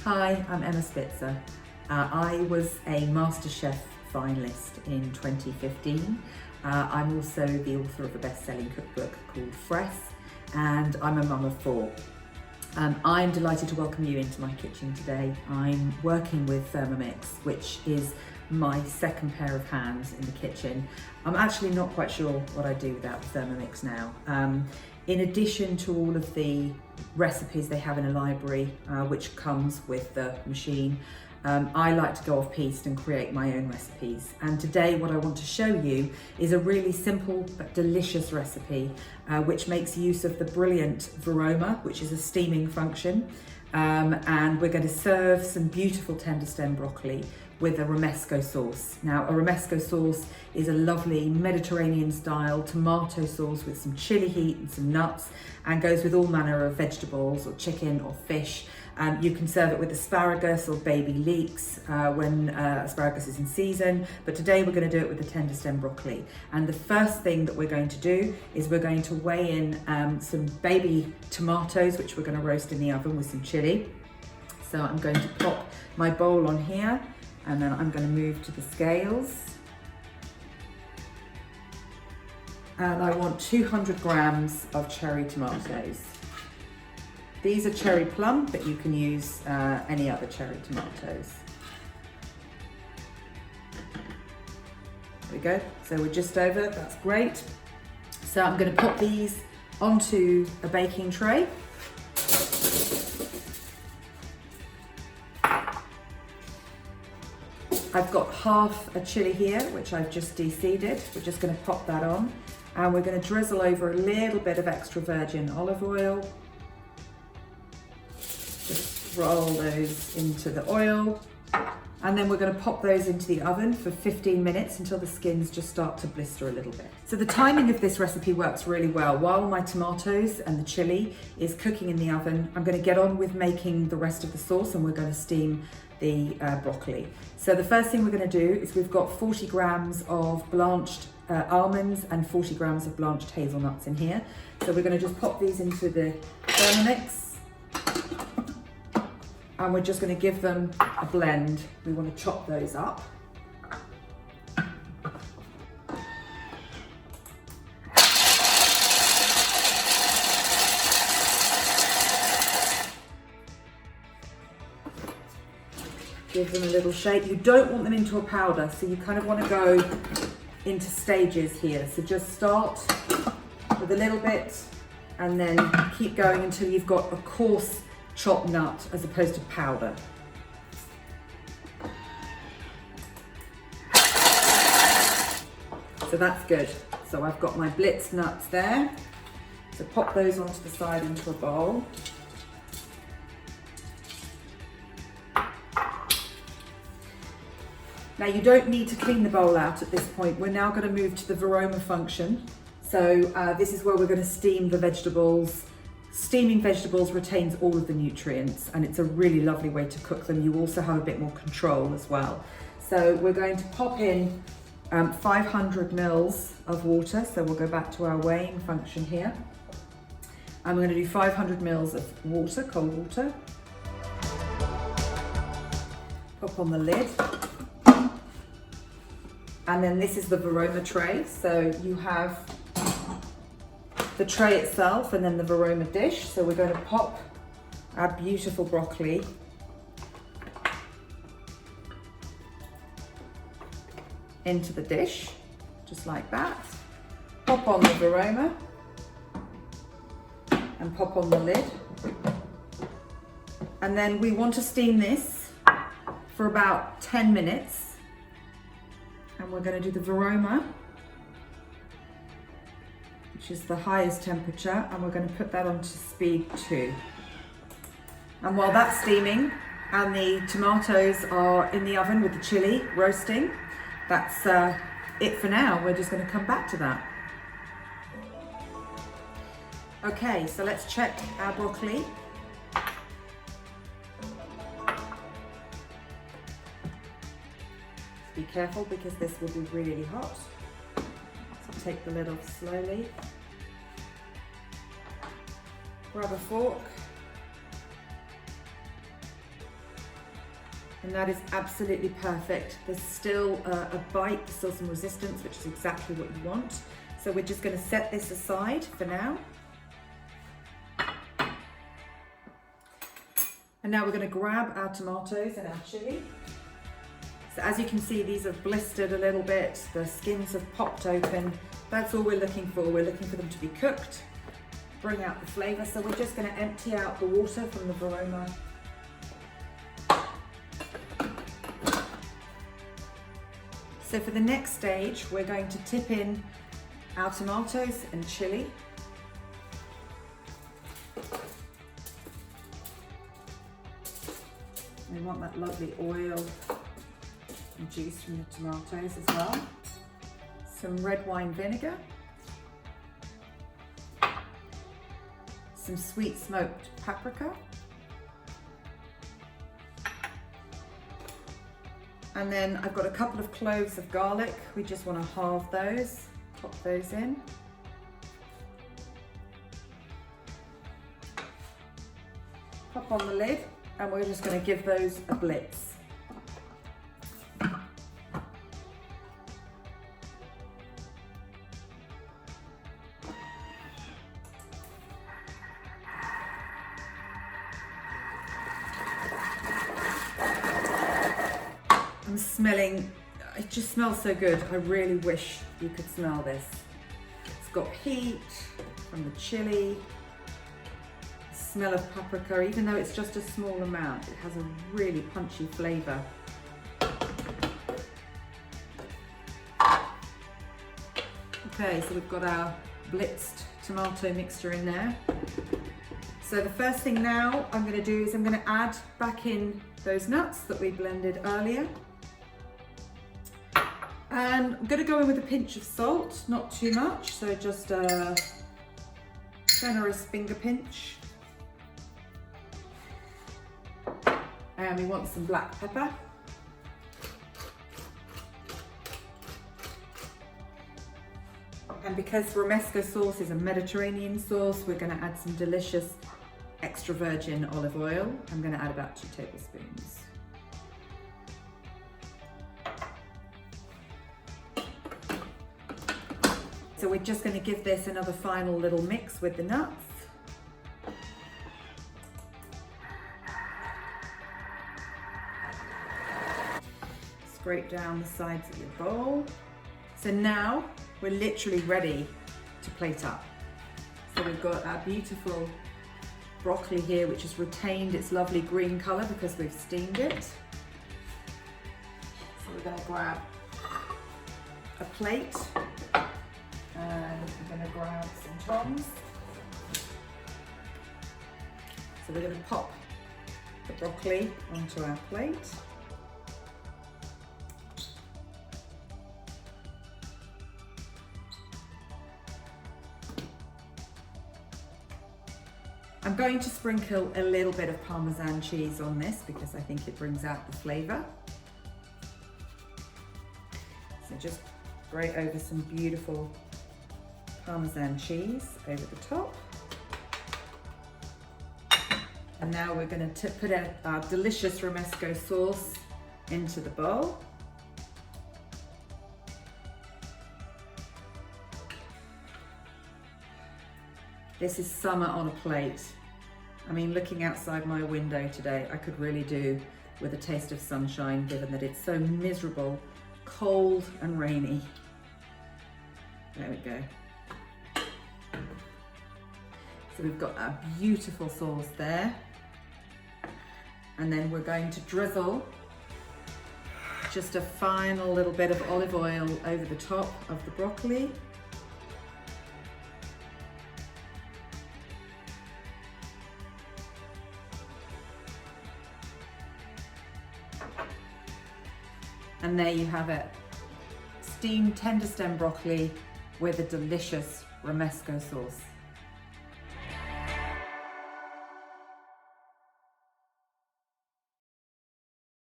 Hi, I'm Emma Spitzer. I was a MasterChef finalist in 2015. I'm also the author of a best-selling cookbook called Fresh, and I'm a mum of 4. I'm delighted to welcome you into my kitchen today. I'm working with Thermomix, which is my second pair of hands in the kitchen. I'm actually not quite sure what I do without Thermomix now. In addition to all of the recipes they have in a library, which comes with the machine, I like to go off piste and create my own recipes. And today what I want to show you is a really simple but delicious recipe, which makes use of the brilliant Veroma, which is a steaming function. And we're going to serve some beautiful Tenderstem broccoli with a Romesco sauce. Now, a Romesco sauce is a lovely Mediterranean style tomato sauce with some chili heat and some nuts, and goes with all manner of vegetables or chicken or fish. You can serve it with asparagus or baby leeks when asparagus is in season, but today we're going to do it with the Tenderstem broccoli. And the first thing that we're going to do is we're going to weigh in some baby tomatoes, which we're going to roast in the oven with some chili. So I'm going to pop my bowl on here, and then I'm going to move to the scales. And I want 200 grams of cherry tomatoes. These are cherry plum, but you can use any other cherry tomatoes. There we go. So we're just over, that's great. So I'm going to pop these onto a baking tray. I've got half a chili here, which I've just de-seeded. We're just going to pop that on, and we're going to drizzle over a little bit of extra virgin olive oil. Just roll those into the oil, and then we're going to pop those into the oven for 15 minutes until the skins just start to blister a little bit. So the timing of this recipe works really well. While my tomatoes and the chili is cooking in the oven, I'm going to get on with making the rest of the sauce, and we're going to steam the broccoli. So the first thing we're going to do is we've got 40 grams of blanched almonds and 40 grams of blanched hazelnuts in here. So we're going to just pop these into the Thermomix, and we're just going to give them a blend. We want to chop those up. Give them a little shake. You don't want them into a powder, so you kind of want to go into stages here. So just start with a little bit and then keep going until you've got a coarse chopped nut as opposed to powder. So that's good. So I've got my blitzed nuts there. So pop those onto the side into a bowl. Now you don't need to clean the bowl out at this point. We're now going to move to the Veroma function. So this is where we're going to steam the vegetables. Steaming vegetables retains all of the nutrients, and it's a really lovely way to cook them. You also have a bit more control as well. So we're going to pop in 500 mils of water. So we'll go back to our weighing function here. And we're going to do 500 mils of water, cold water. Pop on the lid. And then this is the Veroma tray. So you have the tray itself and then the Veroma dish. So we're going to pop our beautiful broccoli into the dish, just like that. Pop on the Veroma and pop on the lid. And then we want to steam this for about 10 minutes. And we're going to do the Veroma, which is the highest temperature, and we're going to put that onto speed 2. And while that's steaming and the tomatoes are in the oven with the chili roasting, that's it for now. We're just going to come back to that. Okay, so let's check our broccoli. Be careful because this will be really hot. So take the lid off slowly. Grab a fork And that is absolutely perfect. There's still a bite, there's still some resistance, which is exactly what you want. So we're just going to set this aside for now. And now we're going to grab our tomatoes and our chili. So as you can see, these have blistered a little bit, the skins have popped open. That's all we're looking for. We're looking for them to be cooked, bring out the flavour. So we're just going to empty out the water from the Verona. So for the next stage, we're going to tip in our tomatoes and chili. We want that lovely oil and juice from the tomatoes as well. Some red wine vinegar. Some sweet smoked paprika. And then I've got a couple of cloves of garlic. We just want to halve those, pop those in. Pop on the lid, and we're just going to give those a blitz. I'm smelling, it just smells so good. I really wish you could smell this. It's got heat from the chili, the smell of paprika, even though it's just a small amount, it has a really punchy flavour. Okay, so we've got our blitzed tomato mixture in there. So the first thing now I'm going to do is I'm going to add back in those nuts that we blended earlier. And I'm going to go in with a pinch of salt, not too much, so just a generous finger pinch. And we want some black pepper. And because Romesco sauce is a Mediterranean sauce, we're going to add some delicious extra virgin olive oil. I'm going to add about 2 tablespoons. So we're just going to give this another final little mix with the nuts. Scrape down the sides of your bowl. So now we're literally ready to plate up. So we've got our beautiful broccoli here, which has retained its lovely green colour because we've steamed it. So we're going to grab a plate. And we're going to grab some tongs. So we're going to pop the broccoli onto our plate. I'm going to sprinkle a little bit of Parmesan cheese on this because I think it brings out the flavour. So just grate over some beautiful Parmesan cheese over the top. And now we're going to put our delicious Romesco sauce into the bowl. This is summer on a plate. I mean, looking outside my window today, I could really do with a taste of sunshine, given that it's so miserable, cold and rainy. There we go. So we've got our beautiful sauce there. And then we're going to drizzle just a final little bit of olive oil over the top of the broccoli. And there you have it. Steamed Tederstem broccoli with a delicious Romesco sauce.